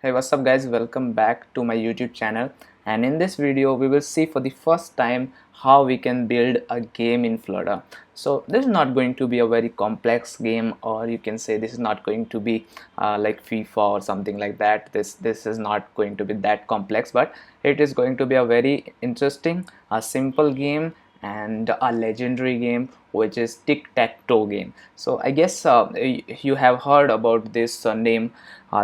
Hey, what's up guys, welcome back to my YouTube channel. And in this video we will see for the first time how we can build a game in Flutter. So this is not going to be a very complex game, or you can say this is not going to be like FIFA or something like that. This is not going to be that complex, but it is going to be a very interesting, a simple game and a legendary game, which is Tic Tac Toe game. So I guess you have heard about this name,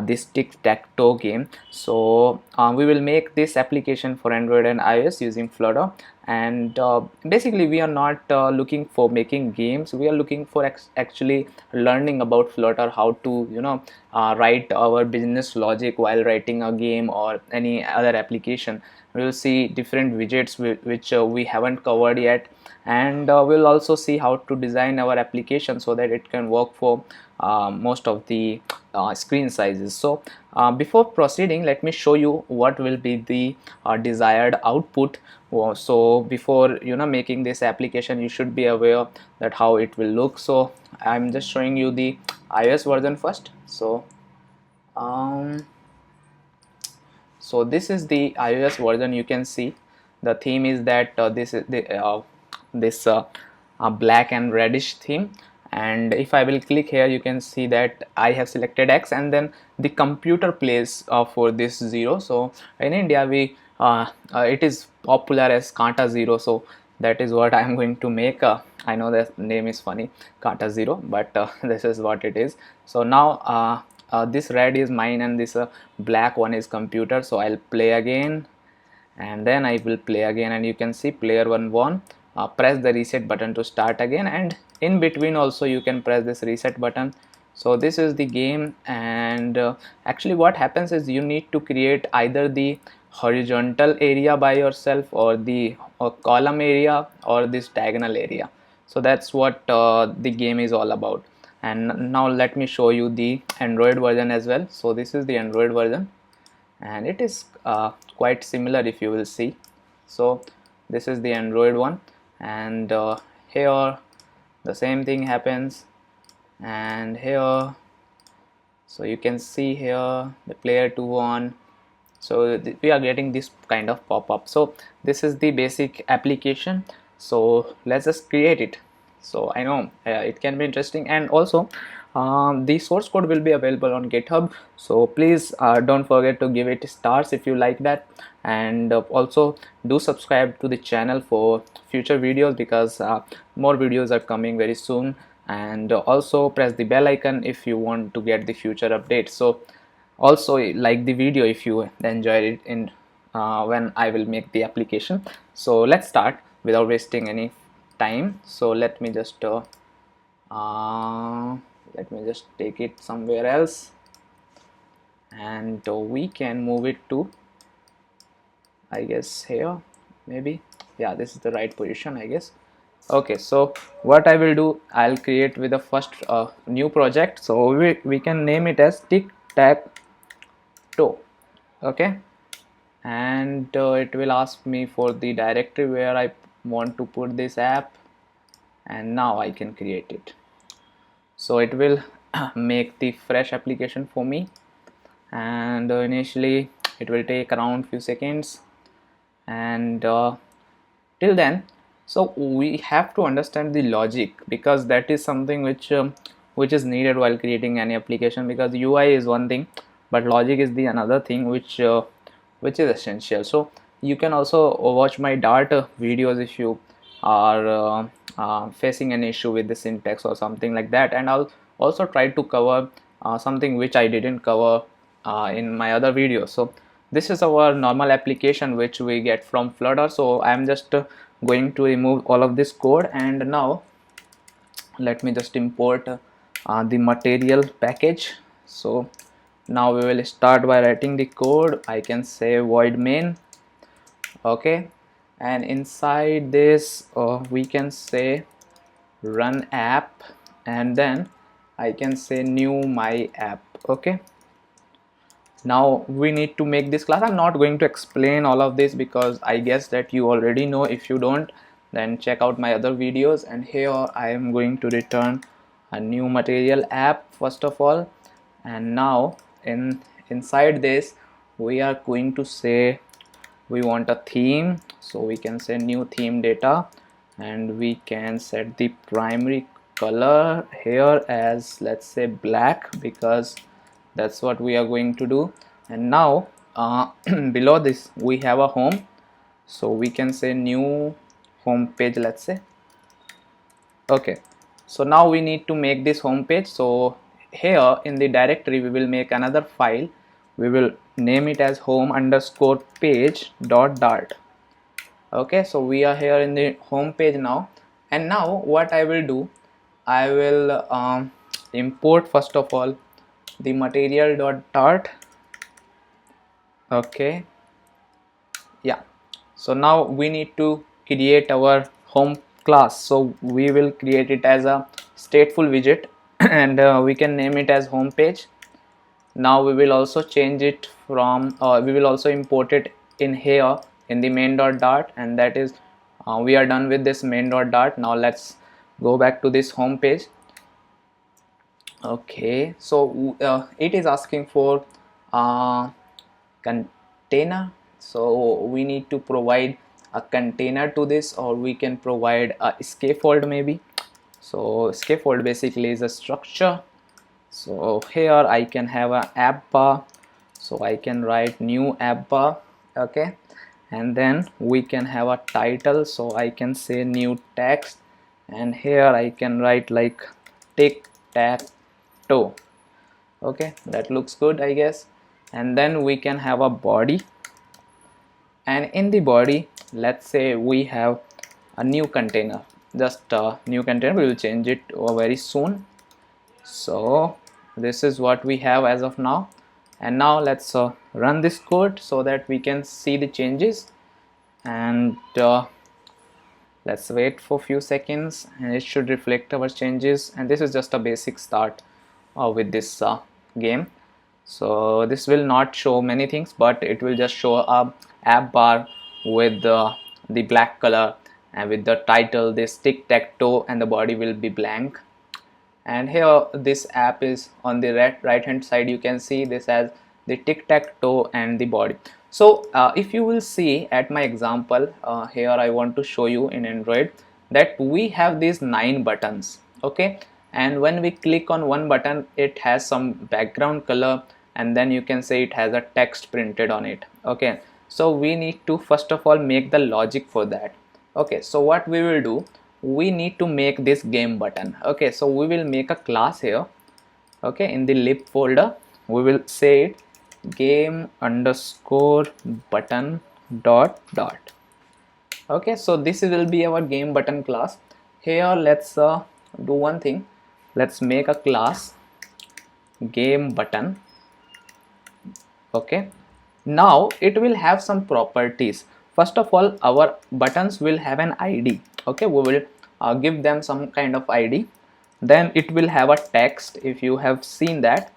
this Tic Tac Toe game. So we will make this application for Android and iOS using Flutter. And basically we are not looking for making games, we are looking for actually learning about Flutter, how to write our business logic while writing a game or any other application. We will see different widgets which we haven't covered yet, and we'll also see how to design our application so that it can work for most of the screen sizes. So before proceeding, let me show you what will be the desired output. So before making this application, you should be aware that how it will look. So I'm just showing you the iOS version first. So this is the iOS version. You can see the theme is that this is this black and reddish theme. And if I will click here, you can see that I have selected X, and then the computer plays for this 0. So in India it is popular as Kanta 0, so that is what I am going to make. I know that name is funny, Kanta 0, but this is what it is. So now this red is mine and this black one is computer. So I'll play again, and then I will play again, and you can see player 1 won. Press the reset button to start again, and in between also you can press this reset button. So this is the game. And actually what happens is you need to create either the horizontal area by yourself, or the column area, or this diagonal area. So that's what the game is all about. And now let me show you the Android version as well. So this is the Android version, and it is quite similar, if you will see. So this is the Android one, and here the same thing happens, and here, so you can see here the player 2 on. So we are getting this kind of pop-up. So this is the basic application. So let's just create it. So I know it can be interesting, and also the source code will be available on GitHub. So please don't forget to give it stars if you like that, and also do subscribe to the channel for future videos, because more videos are coming very soon. And also press the bell icon if you want to get the future updates. So also like the video if you enjoyed it in when I will make the application. So let's start without wasting any time. So let me just take it somewhere else, and we can move it to, I guess, here maybe. Yeah, this is the right position, I guess. Okay, so what I will do, I'll create with the first new project. So we can name it as Tic Tac Toe. Okay, and it will ask me for the directory where I want to put this app, and now I can create it. So it will make the fresh application for me, and initially it will take around few seconds. And till then, so we have to understand the logic, because that is something which is needed while creating any application, because UI is one thing, but logic is the another thing which is essential. So you can also watch my Dart videos if you are facing an issue with the syntax or something like that, and I'll also try to cover something which I didn't cover in my other videos. So this is our normal application which we get from Flutter. So I'm just going to remove all of this code, and now let me just import the material package. So now we will start by writing the code. I can say void main. Okay, and inside this we can say run app, and then I can say new my app. Okay, now we need to make this class. I'm not going to explain all of this because I guess that you already know. If you don't, then check out my other videos. And here I am going to return a new material app first of all, and now in inside this we are going to say we want a theme, so we can say new theme data, and we can set the primary color here as, let's say, black, because that's what we are going to do. And now below this we have a home, so we can say new home page, let's say. Okay, so now we need to make this home page. So here in the directory we will make another file, we will name it as home underscore page dot dart. Okay, so we are here in the home page now, and now what I will do, I will import first of all the material dot dart. Okay, yeah, so now we need to create our home class, so we will create it as a stateful widget and we can name it as home page. Now we will also change it from we will also import it in here in the main.dart, and that is we are done with this main.dart. Now let's go back to this home page. Okay, so it is asking for container, so we need to provide a container to this, or we can provide a scaffold maybe. So scaffold basically is a structure. So here I can have a app bar, so I can write new app bar. Okay, and then we can have a title, so I can say new text, and here I can write like tic tac toe. Okay, that looks good, I guess. And then we can have a body, and in the body let's say we have a new container, just a new container. We will change it very soon. So this is what we have as of now, and now let's run this code so that we can see the changes. And let's wait for a few seconds, and it should reflect our changes. And this is just a basic start with this game, so this will not show many things, but it will just show a app bar with the black color, and with the title this tic tac toe, and the body will be blank. And here this app is on the right hand side, you can see this as the tic tac toe and the body. So if you will see at my example here, I want to show you in Android that we have these 9 buttons. Okay, and when we click on one button it has some background color, and then you can say it has a text printed on it. Okay, so we need to first of all make the logic for that. Okay, so what we will do, we need to make this game button. Okay, so we will make a class here. Okay, in the lib folder we will say it game underscore button dot dot. Okay, so this will be our game button class. Here let's do one thing, let's make a class game button. Okay, now it will have some properties. First of all, our buttons will have an ID. Okay, we will give them some kind of ID. Then it will have a text, if you have seen that.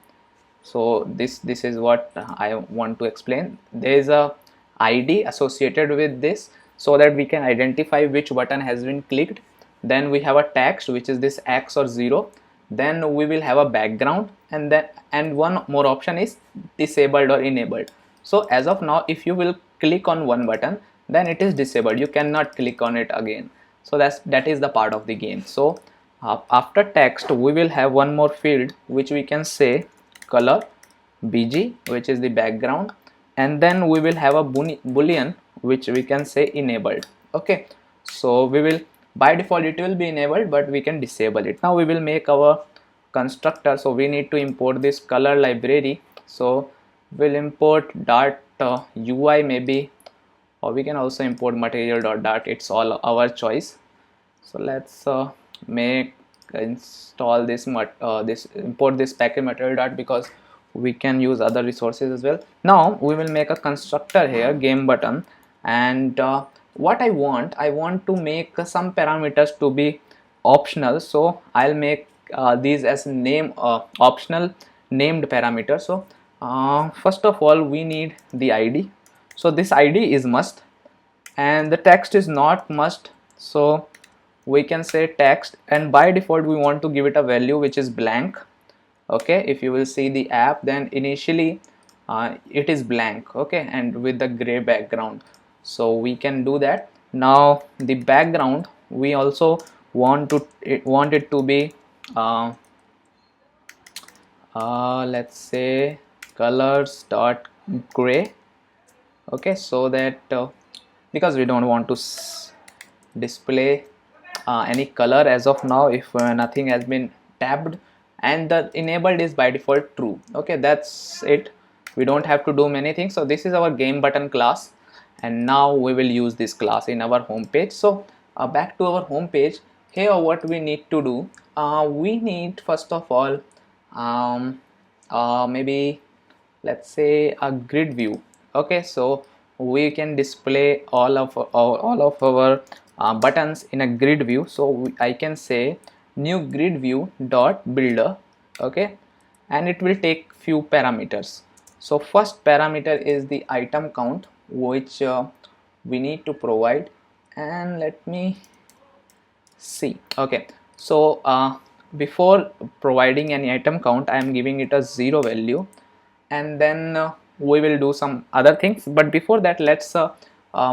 So this is what I want to explain. There is a ID associated with this, so that we can identify which button has been clicked. Then we have a text, which is this X or 0. Then we will have a background, and one more option is disabled or enabled. So as of now, if you will click on one button, then it is disabled, you cannot click on it again. So that is the part of the game. So after text we will have one more field, which we can say color bg, which is the background, and then we will have a boolean, which we can say enabled. Okay, so we will, by default it will be enabled, but we can disable it. Now we will make our constructor, so we need to import this color library. So we'll import dart UI maybe, or we can also import material.dart, it's all our choice. So let's install this import this package material.dart, because we can use other resources as well. Now we will make a constructor here, game button, and what I want to make some parameters to be optional. So I'll make these as name optional named parameter. So first of all we need the ID, so this ID is must, and the text is not must, so we can say text, and by default we want to give it a value which is blank. Okay, if you will see the app, then initially it is blank, okay, and with the gray background. So we can do that. Now the background, we also want it to be let's say colors dot gray, okay, so that because we don't want to display any color as of now if nothing has been tabbed, and the enabled is by default true. Okay, that's it, we don't have to do many things. So this is our game button class, and now we will use this class in our home page. So back to our home page. Here what we need to do, we need first of all maybe let's say a grid view. Okay, so we can display all of our buttons in a grid view. So I can say new grid view dot builder, okay, and it will take few parameters. So first parameter is the item count, which we need to provide, and let me see. Okay, so before providing any item count, I am giving it a 0 value, and then we will do some other things. But before that, let's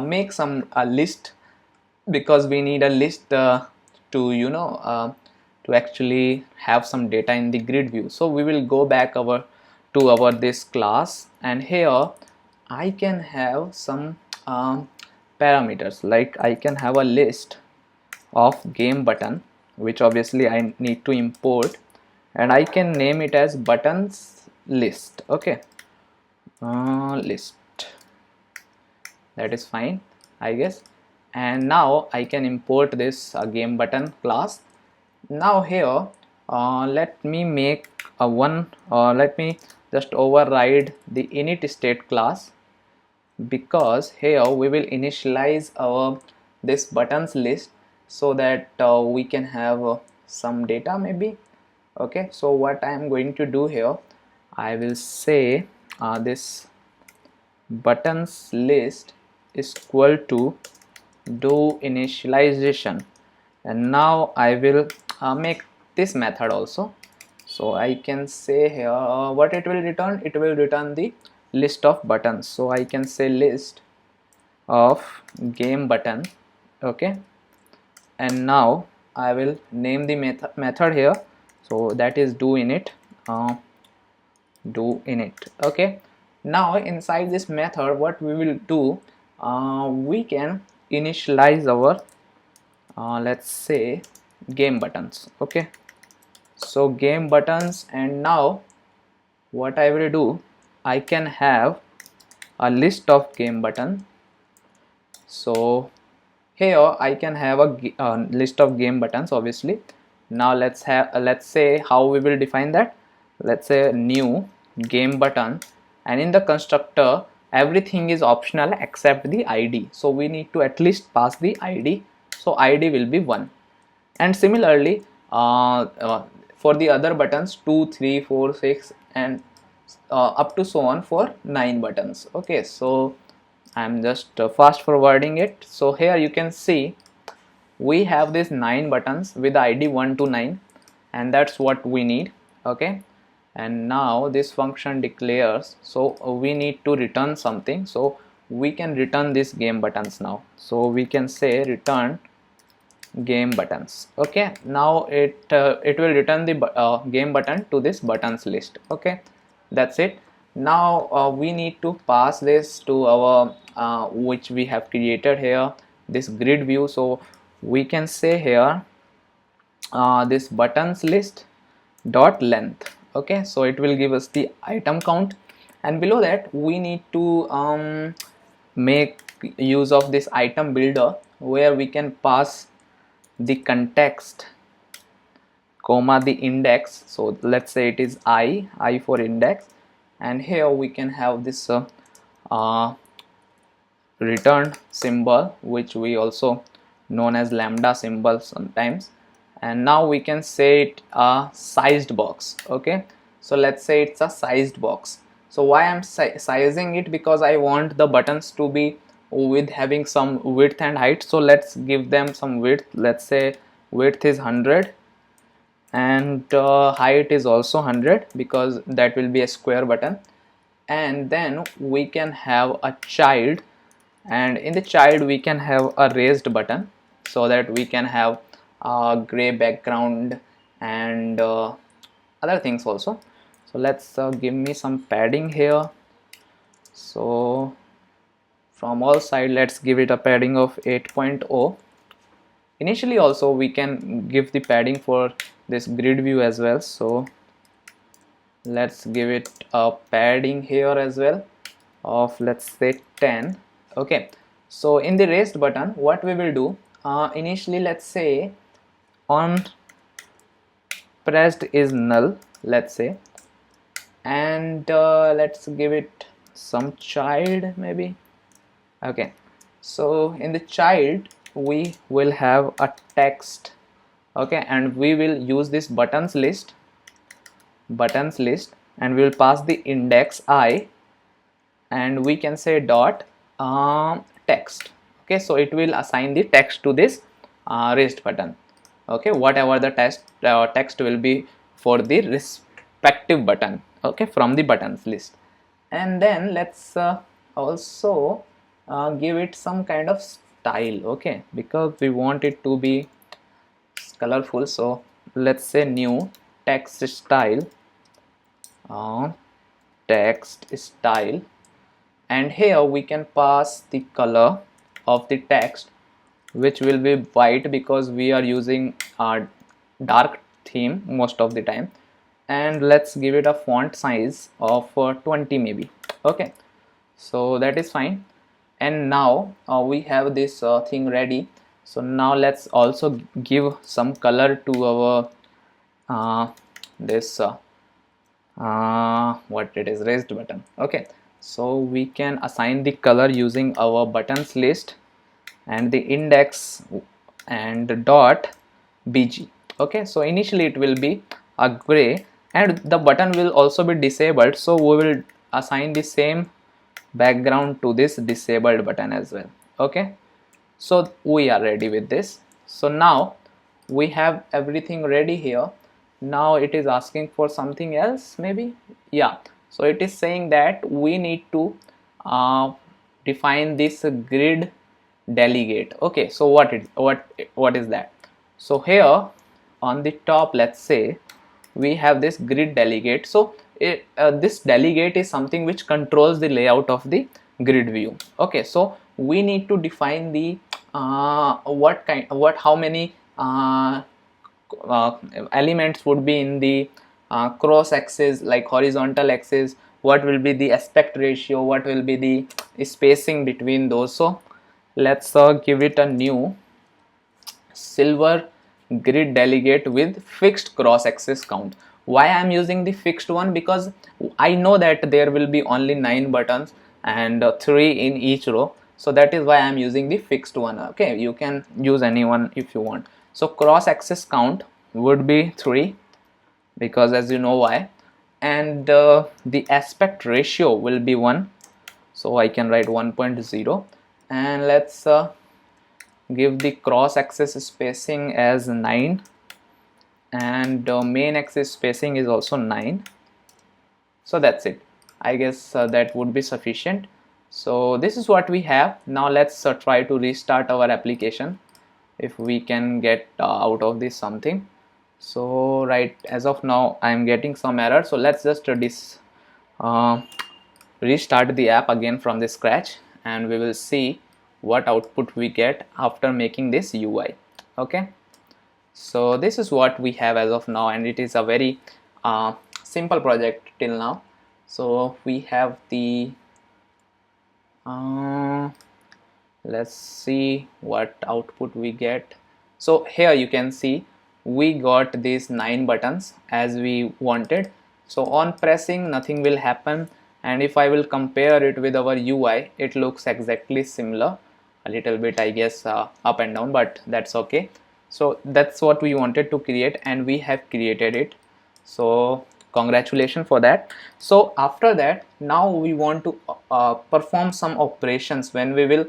make some list, because we need a list to to actually have some data in the grid view. So we will go back to our this class, and here I can have some parameters, like I can have a list of game button, which obviously I need to import, and I can name it as buttons list. Okay, list, that is fine, I guess. And now I can import this game button class. Now here let me make a one, let me just override the init state class, because here we will initialize our this buttons list, so that we can have some data maybe. Okay, so what I am going to do here, I will say this buttons list is equal to do initialization, and now I will make this method also. So I can say here what it will return, it will return the list of buttons. So I can say list of game button, okay, and now I will name the method here, so that is do init, do init. Okay, now inside this method what we will do, we can initialize our let's say game buttons. Okay, so game buttons, and now what I will do, I can have a list of game button. So here I can have a list of game buttons, obviously. Now let's say how we will define that. Let's say new game button, and in the constructor everything is optional except the ID. So we need to at least pass the ID. So ID will be 1. And similarly for the other buttons 2, 3, 4, 6, and up to so on for 9 buttons. Okay, so I'm just fast forwarding it. So here you can see we have these 9 buttons with ID 1 to 9, and that's what we need. Okay, and now this function declares, so we need to return something. So we can return these game buttons now. So we can say return game buttons. Okay, now it will return the game button to this buttons list. Okay, that's it. Now we need to pass this to our which we have created here, this grid view. So we can say here this buttons list dot length. Okay, so it will give us the item count, and below that we need to make use of this item builder, where we can pass the context comma the index. So let's say it is I for index, and here we can have this return symbol, which we also known as lambda symbol sometimes. And now we can say it a sized box. Okay, so let's say it's a sized box. So why I'm sizing it, because I want the buttons to be with having some width and height. So let's give them some width. Let's say width is 100 and height is also 100, because that will be a square button. and then we can have a child, and in the child we can have a raised button so that we can have a gray background and other things also. So let's give me some padding here. So from all side, let's give it a padding of 8.0. Initially also we can give the padding for this grid view as well, so let's give it a padding here as well of, let's say, 10. Okay, so in the raised button what we will do, initially let's say on pressed is null, let's say, and let's give it some child maybe. Okay, so in the child we will have a text. Okay, and we will use this buttons list, and we will pass the index I, and we can say dot text. Okay, so it will assign the text to this raised button. Okay, whatever the text will be for the respective button, okay, from the buttons list. And then let's also give it some kind of style, okay, because we want it to be colorful. So let's say new text style, and here we can pass the color of the text, which will be white because we are using a dark theme most of the time. And let's give it a font size of 20 maybe. Okay, so that is fine. And now we have this thing ready. So now let's also give some color to our this what it is, raised button. Okay, so we can assign the color using our buttons list and the index and dot bg. Okay, so initially it will be a gray, and the button will also be disabled, so we will assign the same background to this disabled button as well. Okay, so we are ready with this. So now we have everything ready here. Now it is asking for something else maybe. Yeah, so it is saying that we need to define this grid delegate. Okay, so what is that? So here on the top, let's say we have this grid delegate. So this delegate is something which controls the layout of the grid view. Okay, so we need to define the how many elements would be in the cross axis, like horizontal axis, what will be the aspect ratio, what will be the spacing between those. So let's give it a new silver grid delegate with fixed cross axis count. Why I am using the fixed one? Because I know that there will be only 9 buttons and 3 in each row, so that is why I am using the fixed one. Okay, you can use any one if you want. So cross axis count would be 3, because as you know why, and the aspect ratio will be 1, so I can write 1.0, and let's give the cross axis spacing as 9, and main axis spacing is also 9. So that's it. I guess that would be sufficient. So this is what we have. Now let's try to restart our application, if we can get out of this something. So right, as of now I am getting some error, so let's just restart the app again from the scratch, and we will see what output we get after making this UI. Okay, so this is what we have as of now, and it is a very simple project till now. So we have the let's see what output we get. So here you can see we got these 9 buttons as we wanted. So on pressing nothing will happen, and if I will compare it with our UI, it looks exactly similar, a little bit I guess up and down, but that's okay. So that's what we wanted to create, and we have created it. So congratulations for that. So after that, now we want to perform some operations when we will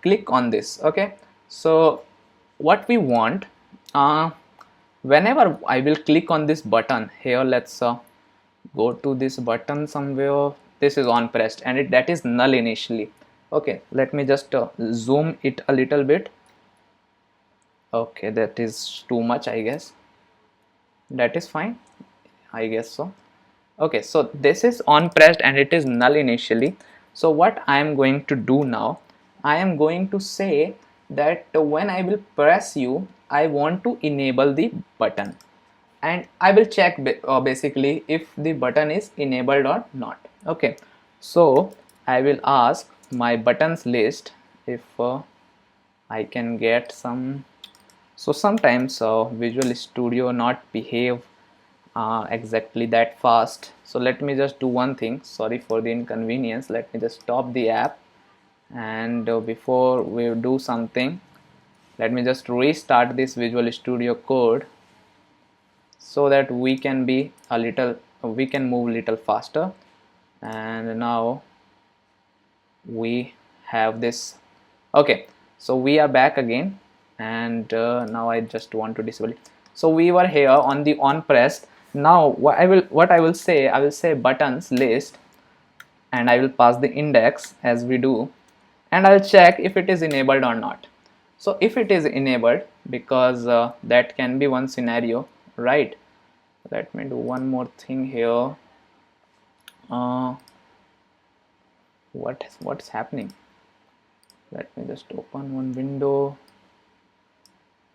click on this. Okay, so what we want, whenever I will click on this button here, let's go to this button somewhere, this is on pressed, and that is null initially. Okay, let me just zoom it a little bit. Okay, that is too much, I guess. That is fine, I guess so. Okay, so this is on pressed and it is null initially. So what I am going to do now, I am going to say that when I will press you, I want to enable the button, and I will check basically if the button is enabled or not. Okay, so I will ask my buttons list if I can get some. So sometimes Visual Studio not behave exactly that fast. So let me just do one thing. Sorry for the inconvenience. Let me just stop the app, and before we do something, let me just restart this Visual Studio Code so that we can move a little faster. And now we have this. Okay, so we are back again, and now I just want to disable it. So we were here on the on pressed. Now what I will say buttons list, and I will pass the index as we do, and I'll check if it is enabled or not. So if it is enabled, because that can be one scenario, right? Let me do one more thing here. What's happening? Let me just open one window.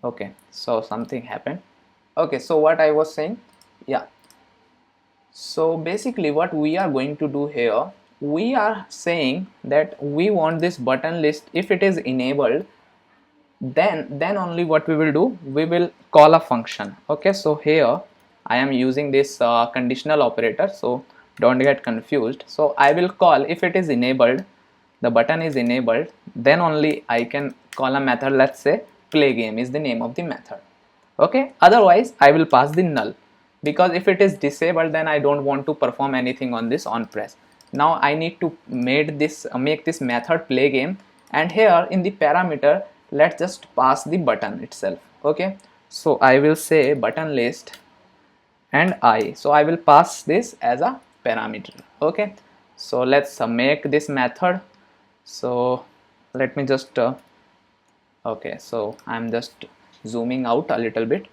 Okay, so something happened. Okay, so what I was saying, yeah, so basically what we are going to do here, we are saying that we want this button list, if it is enabled, then only what we will do, we will call a function. Okay, so here I am using this conditional operator, so don't get confused. So I will call, if it is enabled, the button is enabled, then only I can call a method. Let's say play game is the name of the method. Okay, otherwise I will pass the null, because if it is disabled, then I don't want to perform anything on this on press. Now I need to make this method play game, and here in the parameter, let's just pass the button itself. Okay, so I will say button list and so I will pass this as a parameter. Okay, so let's make this method. So let me just okay, so I'm just zooming out a little bit.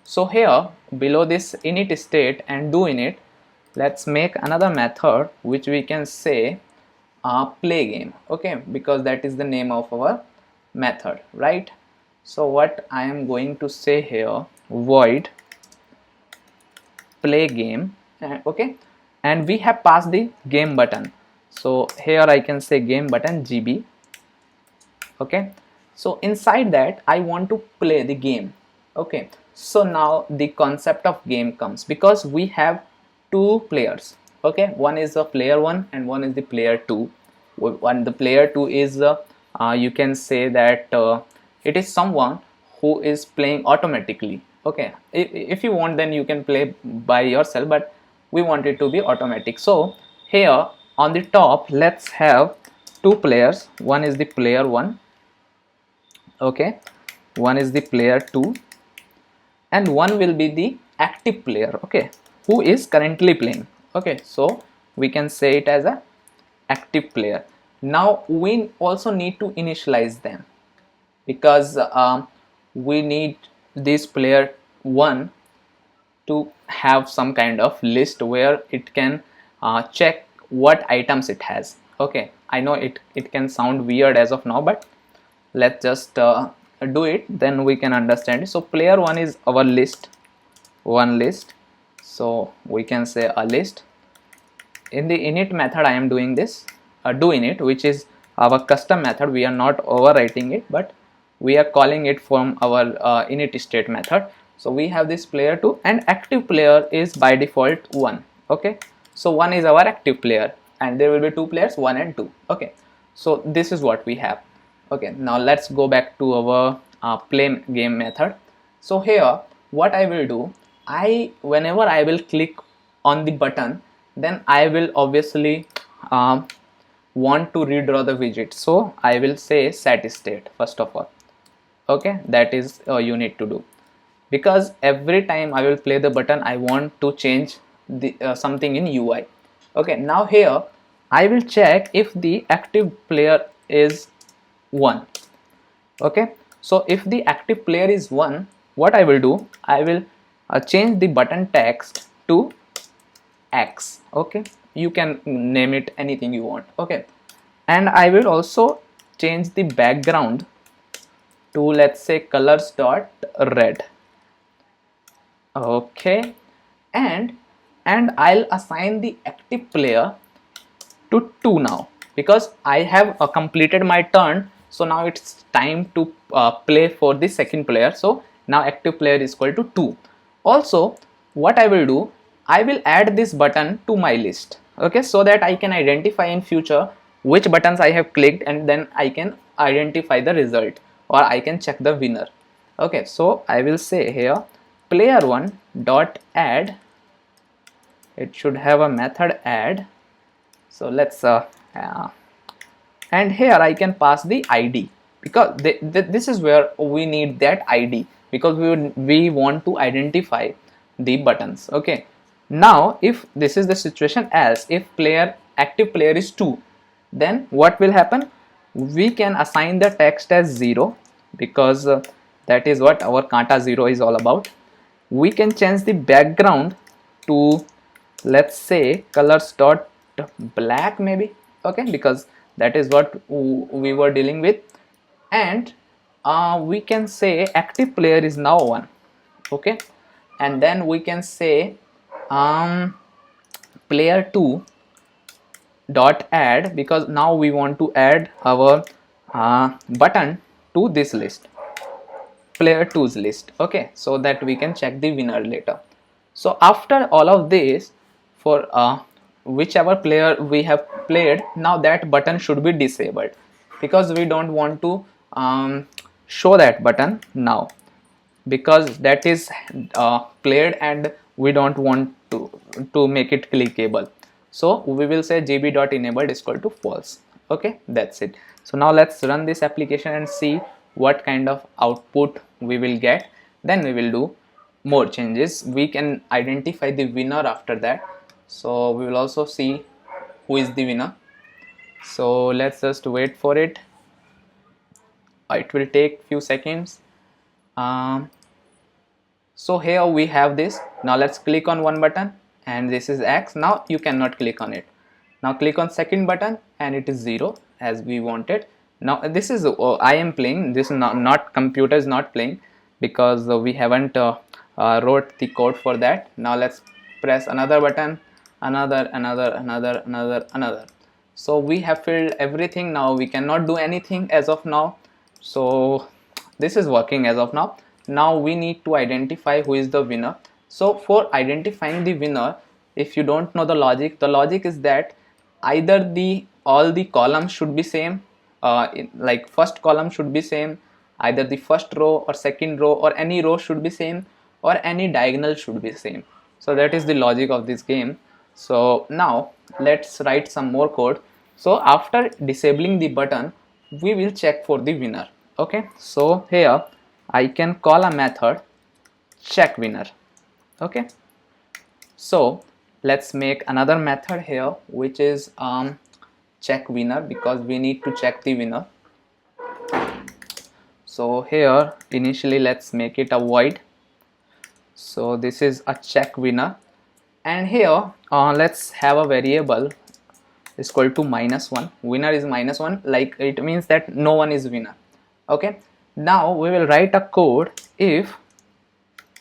So here below this init state and do init, let's make another method which we can say play game. Okay, because that is the name of our method, right? So what I am going to say here, void play game, okay, and we have passed the game button. So here I can say game button GB. Okay, so inside that I want to play the game. Okay, so now the concept of game comes, because we have two players. Okay, one is the player 1 and one is the player 2. The player 2 is you can say that it is someone who is playing automatically. Okay, if you want, then you can play by yourself, but we want it to be automatic. So here on the top, let's have two players. One is the player 1, okay, one is the player 2, and one will be the active player, okay, who is currently playing. Okay, so we can say it as a active player. Now we also need to initialize them, because we need this player 1 to have some kind of list where it can check what items it has. Okay, I know it can sound weird as of now, but let's just do it, then we can understand it. So player 1 is our list, one list, so we can say a list. In the init method I am doing this do init, which is our custom method. We are not overwriting it, but we are calling it from our init state method. So we have this player 2, and active player is by default 1. Okay, so 1 is our active player, and there will be two players, 1 and 2. Okay, so this is what we have. Okay, now let's go back to our play game method. So here what I will do, whenever I will click on the button, then I will obviously want to redraw the widget. So I will say set state first of all. Okay, that is you need to do, because every time I will play the button, I want to change the something in UI. Okay, now here I will check if the active player is 1. Okay, so if the active player is 1, what I will do, I will change the button text to X. Okay, you can name it anything you want. Okay, and I will also change the background to, let's say, colors dot red. Okay, and I'll assign the active player to 2 now, because I have completed my turn. So now it's time to play for the second player. So now active player is equal to 2. Also, what I will do, I will add this button to my list. Okay, so that I can identify in future which buttons I have clicked, and then I can identify the result, or I can check the winner. Okay, so I will say here player1 dot add. It should have a method add. So let's and here I can pass the ID, because this is where we need that ID, because we want to identify the buttons. Okay, now if this is the situation, else if active player is 2, then what will happen, we can assign the text as 0, because that is what our kata 0 is all about. We can change the background to, let's say, colors dot black maybe. Okay, because that is what we were dealing with. And we can say active player is now 1. Okay, and then we can say player 2 dot add, because now we want to add our button to this list, player 2's list. Okay, so that we can check the winner later. So after all of this, for whichever player we have played, now that button should be disabled, because we don't want to show that button now, because that is played and we don't want to make it clickable. So we will say gb.enabled is equal to false. Okay, that's it. So now let's run this application and see what kind of output we will get. Then we will do more changes. We can identify the winner after that. So we will also see who is the winner. So let's just wait for it. It will take few seconds. So here we have this. Now let's click on one button, and this is X. Now you cannot click on it. Now click on second button, and it is 0 as we wanted. Now this is I am playing. This is not computer is not playing, because we haven't wrote the code for that. Now let's press another button, another. So we have filled everything. Now we cannot do anything as of now. So this is working as of now. Now we need to identify who is the winner. So for identifying the winner, if you don't know the logic is that either all the columns should be same, like first column should be same, either the first row or second row or any row should be same, or any diagonal should be same. So that is the logic of this game. So now let's write some more code. So after disabling the button, we will check for the winner. Okay, so here I can call a method check winner. Okay, so let's make another method here, which is check winner, because we need to check the winner. So here initially let's make it a void. So this is a check winner, and here let's have a variable is equal to -1. Winner is -1, like it means that no one is winner. Okay, now we will write a code if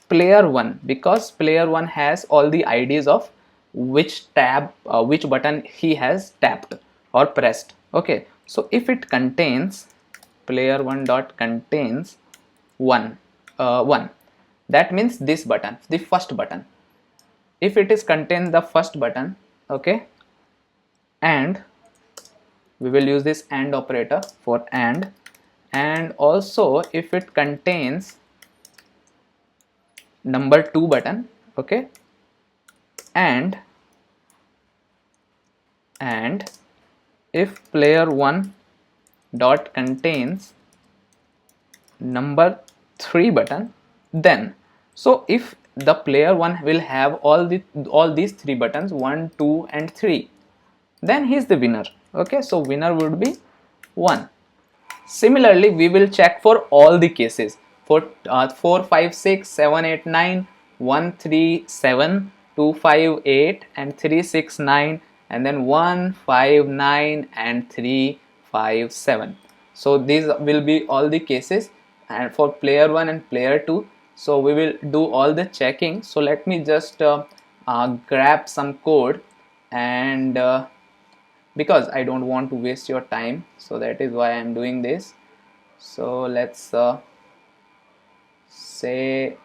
player 1, because player 1 has all the IDs of which button he has tapped or pressed. Okay, so if it contains player 1 dot contains 1, that means this button, the first button. If it is contain the first button, okay, and we will use this AND operator for AND, and also if it contains number 2 button, okay, and if player 1 dot contains number 3 button, then so if the player 1 will have all these 3 buttons, 1, 2 and 3, then he is the winner. Okay, so winner would be 1. Similarly, we will check for all the cases for 4, 5, 6, 7, 8, 9, 1, 3, 7, 2, 5, 8 and 3, 6, 9 and then 1, 5, 9 and 3, 5, 7. So these will be all the cases and for player 1 and player 2. So we will do all the checking. So let me just grab some code and because I don't want to waste your time, so that is why I am doing this. So let's say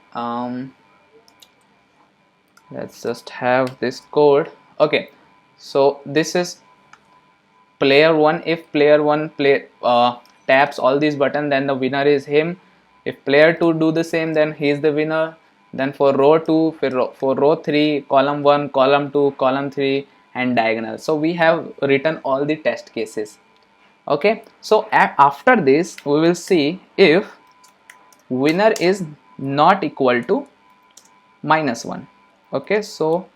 let's just have this code. Okay, so this is player 1. If player 1 taps all these buttons, then the winner is him. If player 2 do the same, then he is the winner. Then for row 2, for row 3, column 1, column 2, column 3 and diagonal. So we have written all the test cases. Okay, so after this we will see if winner is not equal to -1. Okay, so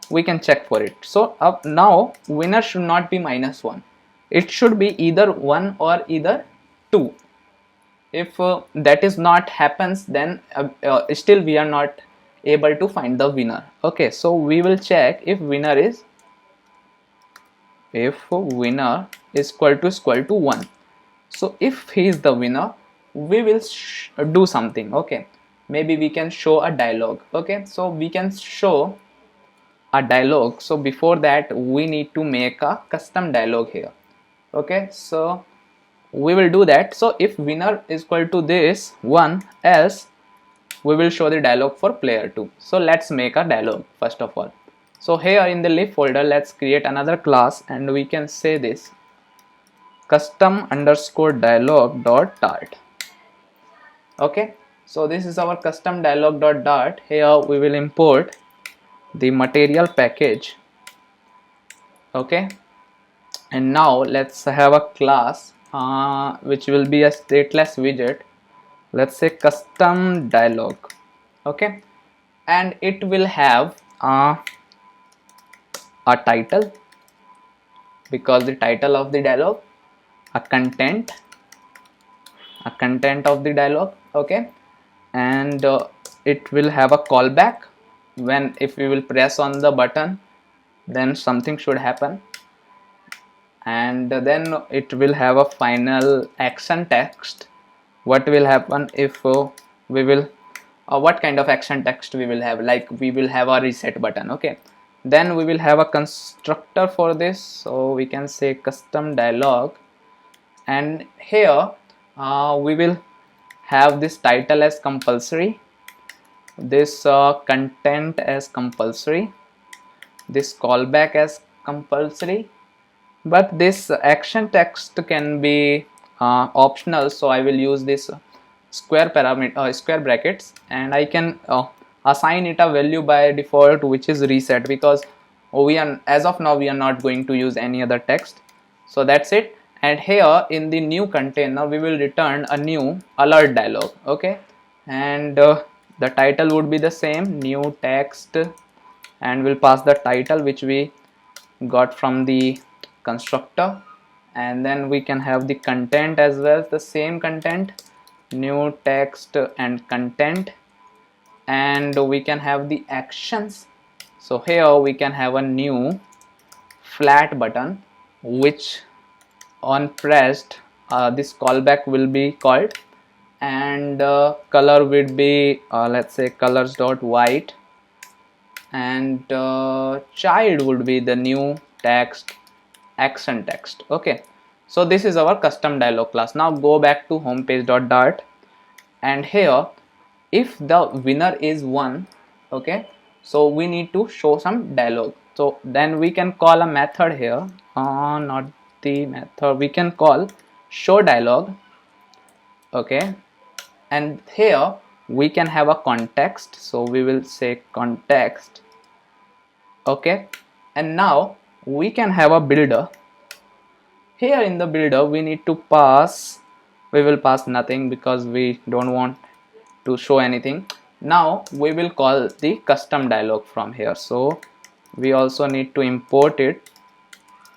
we can check for it. So now winner should not be -1, it should be either 1 or either 2. If that is not happens, then still we are not able to find the winner. Okay, so we will check if winner is equal to 1. So if he is the winner, we will do something. Okay, maybe we can show a dialog. Okay, so we can show a dialog. So before that we need to make a custom dialog here. Okay, so we will do that. So if winner is equal to this 1, else we will show the dialog for player 2. So let's make a dialog first of all. So here in the lib folder, let's create another class and we can say this custom_dialog.dart. Okay, so this is our custom dialog.dart. Here we will import the material package. Okay, and now let's have a class which will be a stateless widget. Let's say custom dialog. Okay, and it will have a title, because the title of the dialog, a content of the dialog. Okay, and it will have a callback. When if we will press on the button, then something should happen, and then it will have a final action text. What will happen if we will what kind of action text we will have, like we will have a reset button. Okay, then we will have a constructor for this. So we can say custom dialog, and here we will have this title as compulsory, this content as compulsory, this callback as compulsory, but this action text can be optional. So I will use this square brackets, and I can assign it a value by default, which is reset, because we are, as of now, we are not going to use any other text. So that's it. And here in the new container we will return a new alert dialog. Okay, and the title would be the same, new text, and we'll pass the title which we got from the constructor, and then we can have the content as well, the same content, new text and content, and we can have the actions. So here we can have a new flat button, which on pressed this callback will be called, and color would be let's say colors.white, and child would be the new text, action text. Okay, so this is our custom dialog class. Now go back to homepage.dart, and here if the winner is 1, okay, so we need to show some dialog. So then we can call a method here, not the method, we can call show dialog. Okay, and here we can have a context, so we will say context. Okay, and now we can have a builder. Here in the builder we need to pass, we will pass nothing because we don't want to show anything. Now we will call the custom dialog from here, so we also need to import it.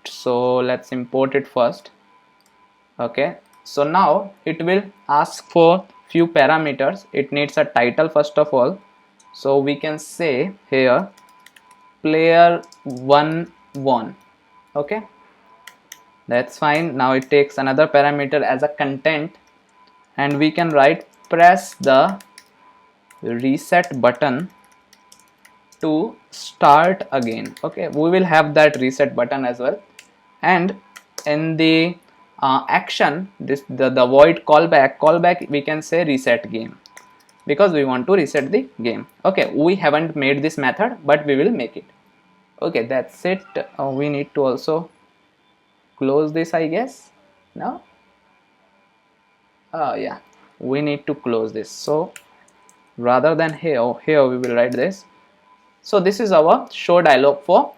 So let's import it first. Okay, so now it will ask for few parameters. It needs a title first of all, so we can say here player 1 won. Okay, that's fine. Now it takes another parameter as a content, and we can write press the reset button to start again. Okay, we will have that reset button as well, and in the action, the void callback we can say reset game, because we want to reset the game. Okay, we haven't made this method, but we will make it. Okay, that's it. We need to also close this, I guess. No, yeah, we need to close this. So rather than here we will write this. So this is our show dialog for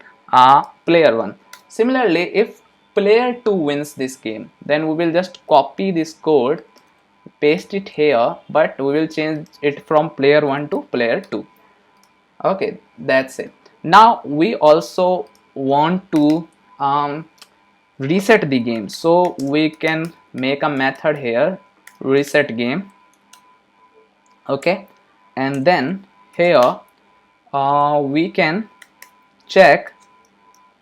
player 1. Similarly, if player 2 wins this game, then we will just copy this code, paste it here, but we will change it from player 1 to player 2. Okay, that's it. Now we also want to reset the game, so we can make a method here, reset game. Okay, and then here we can check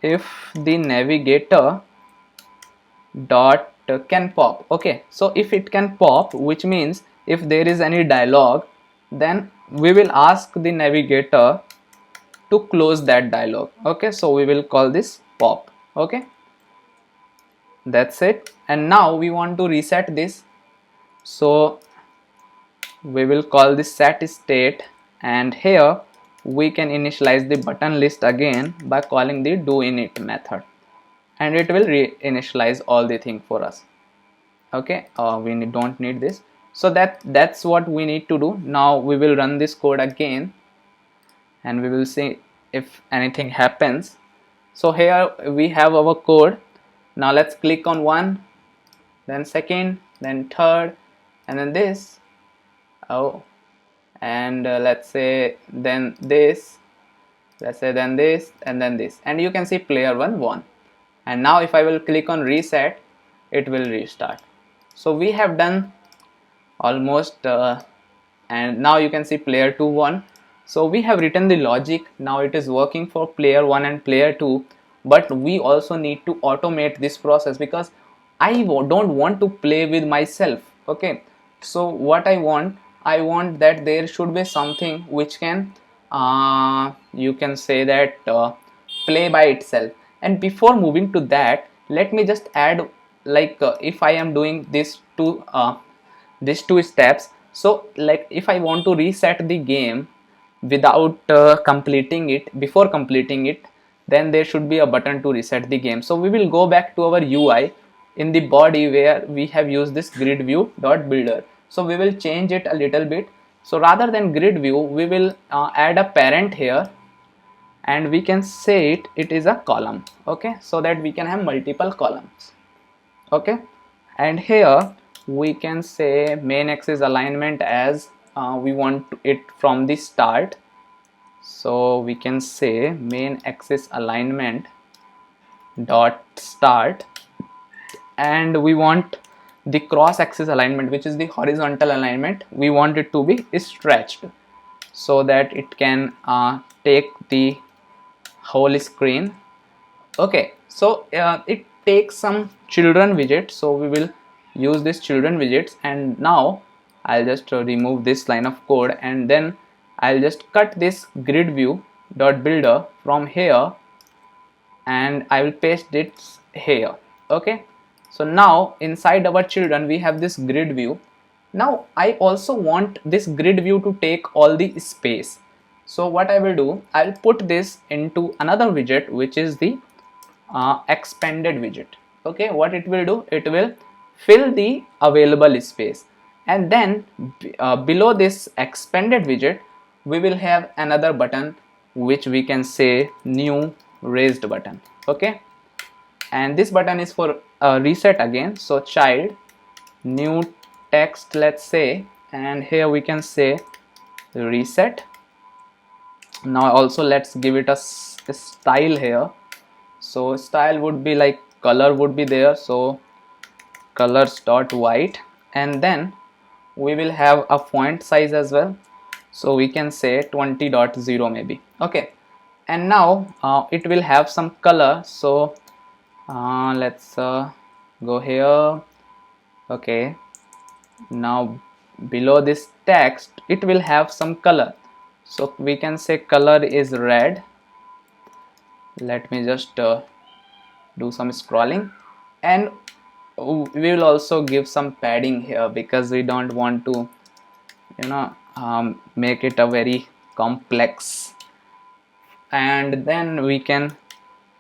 if the navigator dot can pop. Okay, so if it can pop, which means if there is any dialog, then we will ask the navigator to close that dialog. Okay, so we will call this pop. Okay, that's it. And now we want to reset this, so we will call this set state, and here we can initialize the button list again by calling the doInit method, and it will reinitialize all the thing for us. Okay, we don't need this. So that's what we need to do. Now we will run this code again, and we will see if anything happens. So here we have our code. Now let's click on one, then second, then third, and then this. Oh, and let's say then this, let's say then this, and then this, and you can see player 1 won. And now if I will click on reset, it will restart. So we have done almost and now you can see player 2 won. So we have written the logic. Now it is working for player 1 and player 2, but we also need to automate this process, because I don't want to play with myself. Okay, so what I want that there should be something which can you can say that play by itself. And before moving to that, let me just add, like if I am doing these two steps, so like if I want to reset the game without completing it, before completing it, then there should be a button to reset the game. So we will go back to our UI in the body where we have used this grid view dot builder. So we will change it a little bit. So rather than grid view, we will add a parent here, and we can say it is a column. Okay, so that we can have multiple columns. Okay, and here we can say main axis alignment as we want it from the start. So we can say main axis alignment dot start, and we want the cross axis alignment, which is the horizontal alignment, we want it to be stretched so that it can take the whole screen. Okay, so it takes some children widget, so we will use this children widgets. And now I'll just remove this line of code, and then I'll just cut this grid view dot builder from here, and I will paste it here. Okay, so now inside our children we have this grid view. Now I also want this grid view to take all the space. So what I will do, I'll put this into another widget, which is the expanded widget. Okay, what it will do, it will fill the available space, and then below this expanded widget we will have another button which we can say new raised button. Okay, and this button is for reset again. So child new text, let's say, and here we can say reset. Now also let's give it a style here. So style would be like color would be there, so colors dot white, and then we will have a font size as well, so we can say 20.0 maybe. Okay, and now it will have some color, so let's go here. Okay, now below this text it will have some color, so we can say color is red. Let me just do some scrolling, and we will also give some padding here because we don't want to, you know, make it a very complex. And then we can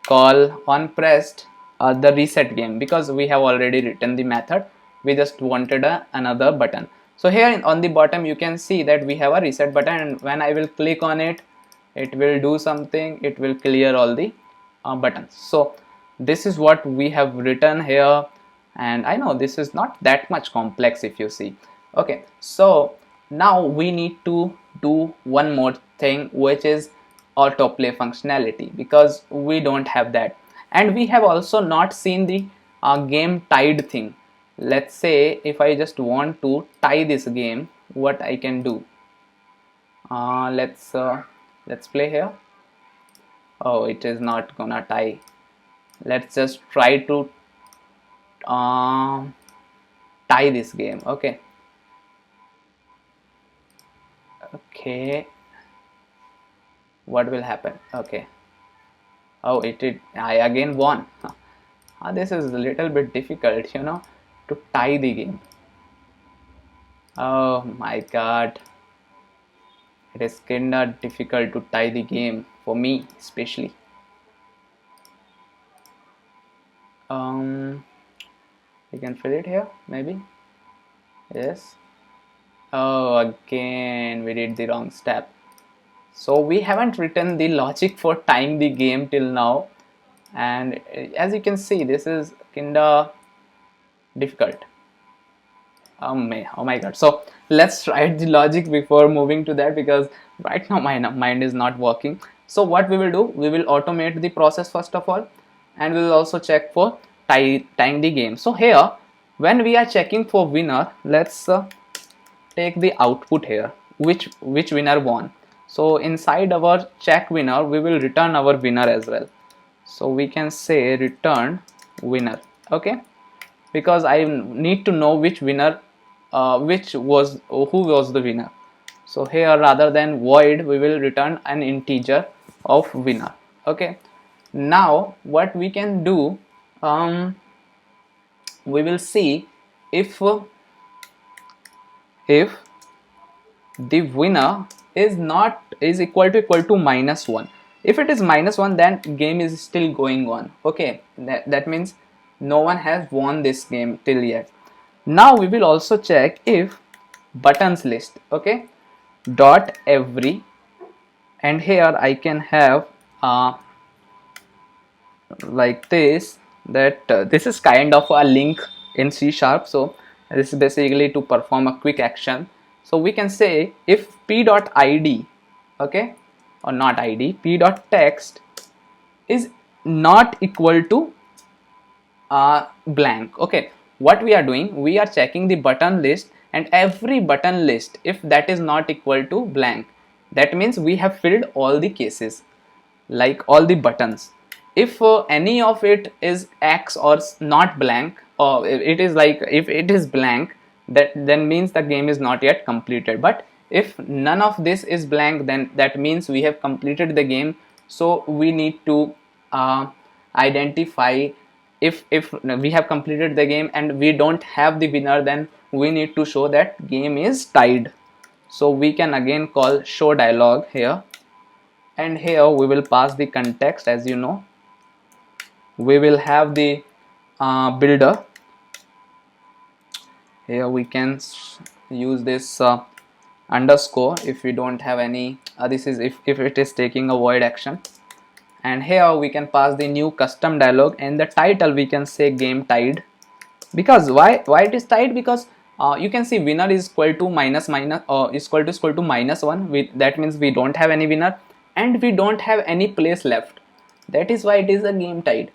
call on pressed the reset game, because we have already written the method, we just wanted another button. So here on the bottom you can see that we have a reset button, and when I will click on it, it will do something, it will clear all the buttons. So this is what we have written here, and I know this is not that much complex if you see. Okay, so now we need to do one more thing, which is autoplay functionality, because we don't have that, and we have also not seen the game tied thing. Let's say if I just want to tie this game, what I can do, let's play here. Oh, it is not gonna tie. Let's just try to tie this game. Okay, what will happen? Okay, oh, I again won. This is a little bit difficult, you know, to tie the game. Oh my god, it is kinda difficult to tie the game for me especially. We can fill it here maybe. Yes. Oh, again we did the wrong step. So we haven't written the logic for tying the game till now, and as you can see, this is kinda difficult. Oh my god. So let's write the logic before moving to that, because right now my mind is not working. So what we will do, we will automate the process first of all, and we will also check for tying the game. So here when we are checking for winner, let's take the output here, which winner won. So inside our check winner, we will return our winner as well. So we can say return winner. Okay, because I need to know which winner, who was the winner. So here, rather than void, we will return an integer of winner. Okay, now what we can do, we will see if the winner is equal to -1. If it is -1, then game is still going on. Okay, that means no one has won this game till yet. Now we will also check if buttons list. Okay, dot every, and here I can have like this, that this is kind of a link in C#. So this is basically to perform a quick action. So we can say if p.id, okay, or not id, p.text is not equal to blank. Okay, what we are doing, we are checking the button list, and every button list, if that is not equal to blank, that means we have filled all the cases, like all the buttons. If any of it is X or not blank, or it is like, if it is blank, that then means the game is not yet completed. But if none of this is blank, then that means we have completed the game. So we need to identify if we have completed the game and we don't have the winner, then we need to show that game is tied. So we can again call show dialog here, and here we will pass the context. As you know, we will have the builder. Here we can use this underscore if we don't have any, this is if it is taking a void action. And here we can pass the new custom dialog, and the title we can say game tied. Because why it is tied? Because you can see winner is equal to minus or is equal to -1. That means we don't have any winner and we don't have any place left. that is why it is a game type.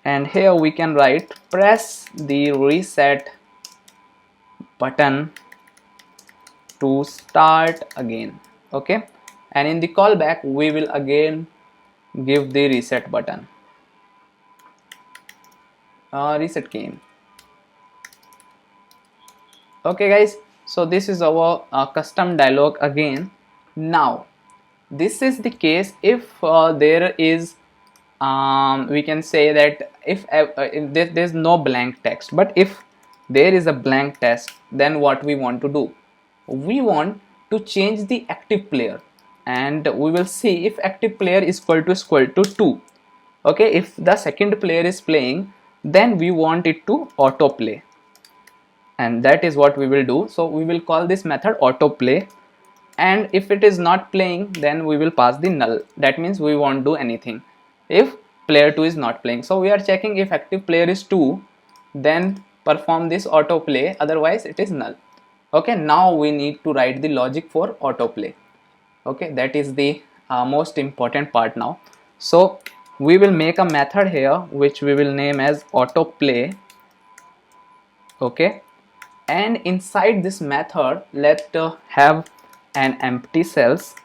And here we can write press the reset button to start again. Okay, and in the callback we will again give the reset button, reset game. Okay guys, so this is our custom dialog again. Now this is the case if there is we can say that if there's no blank text, but if there is a blank text, then what we want to do, we want to change the active player, and we will see if active player is equal to 2. Okay, if the second player is playing, then we want it to autoplay, and that is what we will do. So we will call this method autoplay, and if it is not playing, then we will pass the null. That means we won't do anything if player 2 is not playing. So we are checking if active player is 2, then perform this autoplay, otherwise it is null. Okay, now we need to write the logic for autoplay. Okay, that is the most important part now. So we will make a method here which we will name as autoplay. Okay, and inside this method let's have an empty cells.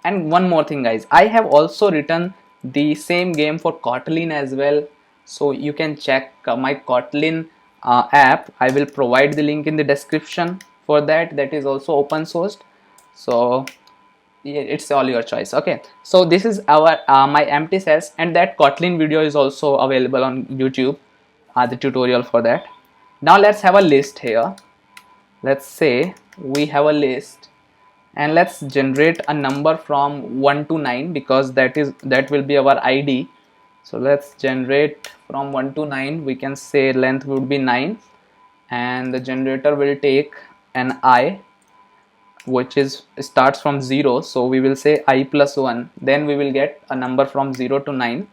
And one more thing guys, I have also written the same game for Kotlin as well, so you can check my Kotlin app. I will provide the link in the description for that. That is also open sourced, so yeah, it's all your choice. Okay, so this is our my empty cells, and that Kotlin video is also available on YouTube, the tutorial for that. Now let's have a list here. Let's say we have a list, and let's generate a number from 1 to 9, because that will be our ID. So let's generate from 1 to 9. We can say length would be 9, and the generator will take an I which is starts from 0, so we will say I plus 1, then we will get a number from 0 to 9.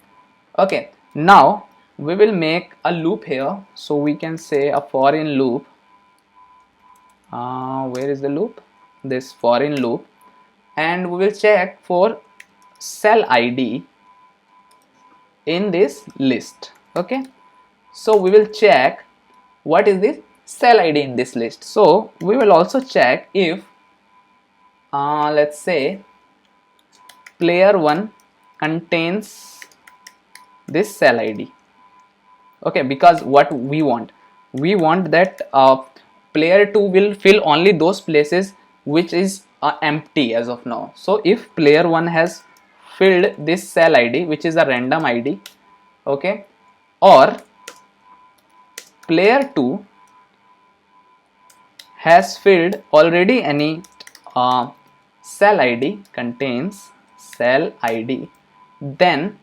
Okay, now we will make a loop here, so we can say a for in loop. Where is the loop? This for in loop, and we will check for cell ID in this list. Okay, so we will check what is this cell ID in this list. So we will also check if let's say player 1 contains this cell ID. Okay, because what we want that player 2 will fill only those places which is empty as of now. So if player 1 has filled this cell ID, which is a random ID, okay, or player 2 has filled already any cell ID, contains cell ID, then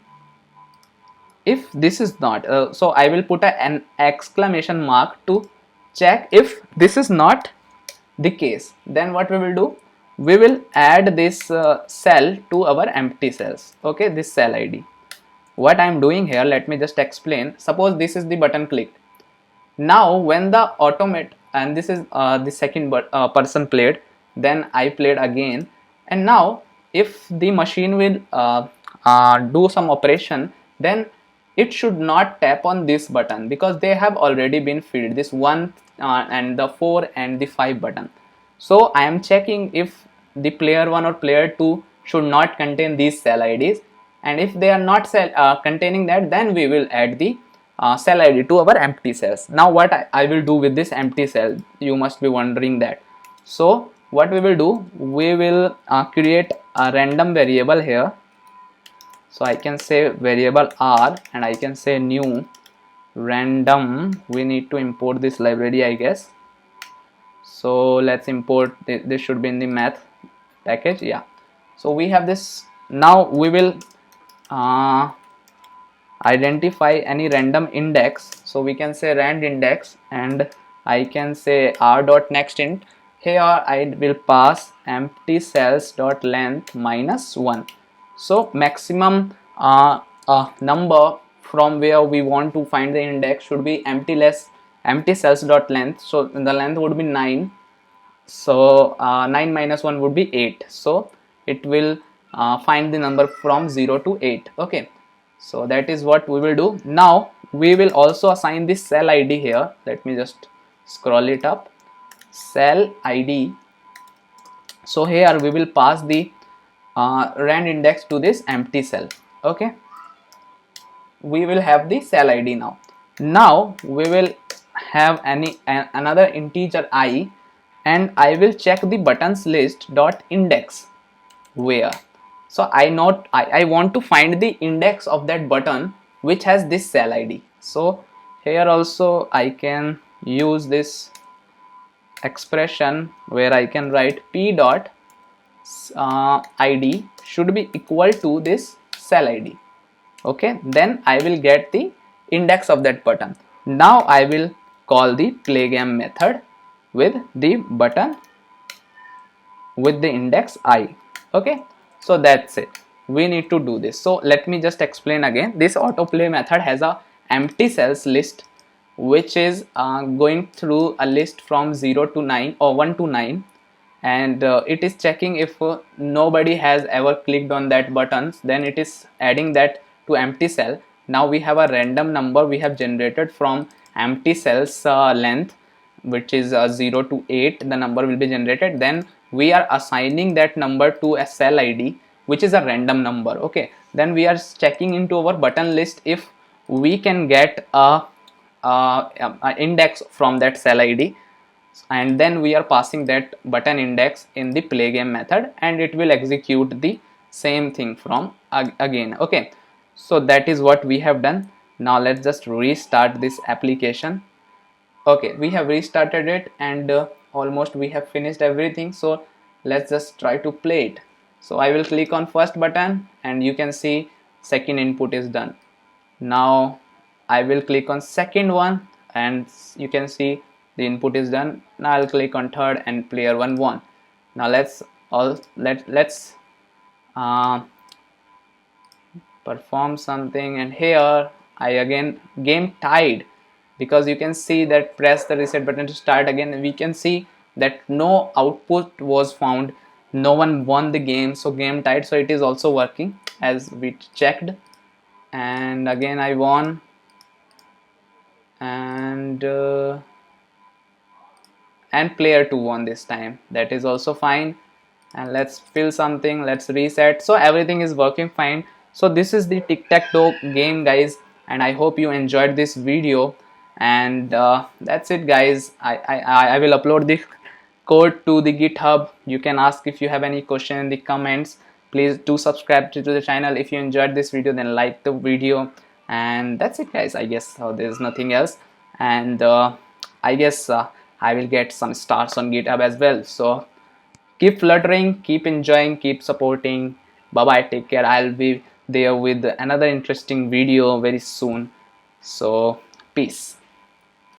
if this is not, so I will put an exclamation mark to check if this is not the case. Then what we will do, we will add this cell to our empty cells. Okay, this cell ID. What I am doing here, let me just explain. Suppose this is the button clicked. Now when the automate, and this is the second person played, then I played again, and now if the machine will do some operation, then it should not tap on this button, because they have already been filled, this 1 and the 4 and the 5 button. So I am checking if the player 1 or player 2 should not contain these cell IDs, and if they are not containing that, then we will add the cell ID to our empty cells. Now what I will do with this empty cell, you must be wondering that. So what we will do, we will create a random variable here. So I can say variable R, and I can say new random. We need to import this library, I guess. So let's import this, should be in the math package. Yeah, so we have this. Now we will identify any random index, so we can say rand index, and I can say r dot next int. Here I will pass empty cells dot length minus 1. So maximum number from where we want to find the index should be empty cells dot length. So the length would be 9. So 9 minus 1 would be 8. So it will find the number from 0 to 8. Okay, so that is what we will do. Now we will also assign this cell ID here. Let me just scroll it up, cell ID. So here we will pass the rand index to this empty cell. Okay, we will have the cell ID now. Now we will have another integer I, and I will check the buttons list dot index. Where? So I want to find the index of that button which has this cell ID. So here also I can use this expression where I can write p dot id should be equal to this cell ID. Okay, then I will get the index of that button. Now I will call the play game method with the button with the index I. Okay, so that's it. We need to do this. So let me just explain again. This autoplay method has a empty cells list which is going through a list from 0 to 9 or 1 to 9, and it is checking if nobody has ever clicked on that buttons, then it is adding that to empty cell. Now we have a random number we have generated from empty cells length, which is 0 to 8. The number will be generated, then we are assigning that number to a cell ID which is a random number. Okay, then we are checking into our button list if we can get a index from that cell ID, and then we are passing that button index in the play game method, and it will execute the same thing from again. Okay, so that is what we have done. Now let's just restart this application. Okay, we have restarted it, and almost we have finished everything. So let's just try to play it. So I will click on first button, and you can see second input is done. Now I will click on second one, and you can see the input is done. Now I'll click on third, and player one won. Now let's perform something, and here I again game tied, because you can see that press the reset button to start again, and we can see that no output was found, no one won the game, so game tied. So it is also working as we checked, and again I won, and player 2 won this time. That is also fine. And let's fill something, let's reset. So everything is working fine. So this is the tic tac toe game, guys, and I hope you enjoyed this video. And that's it, guys. I will upload the code to the GitHub. You can ask if you have any question in the comments. Please do subscribe to the channel. If you enjoyed this video, then like the video. And that's it, guys. I guess there's nothing else. And I guess I will get some stars on GitHub as well. So keep fluttering, keep enjoying, keep supporting. Bye bye, take care. I'll be there with another interesting video very soon. So peace.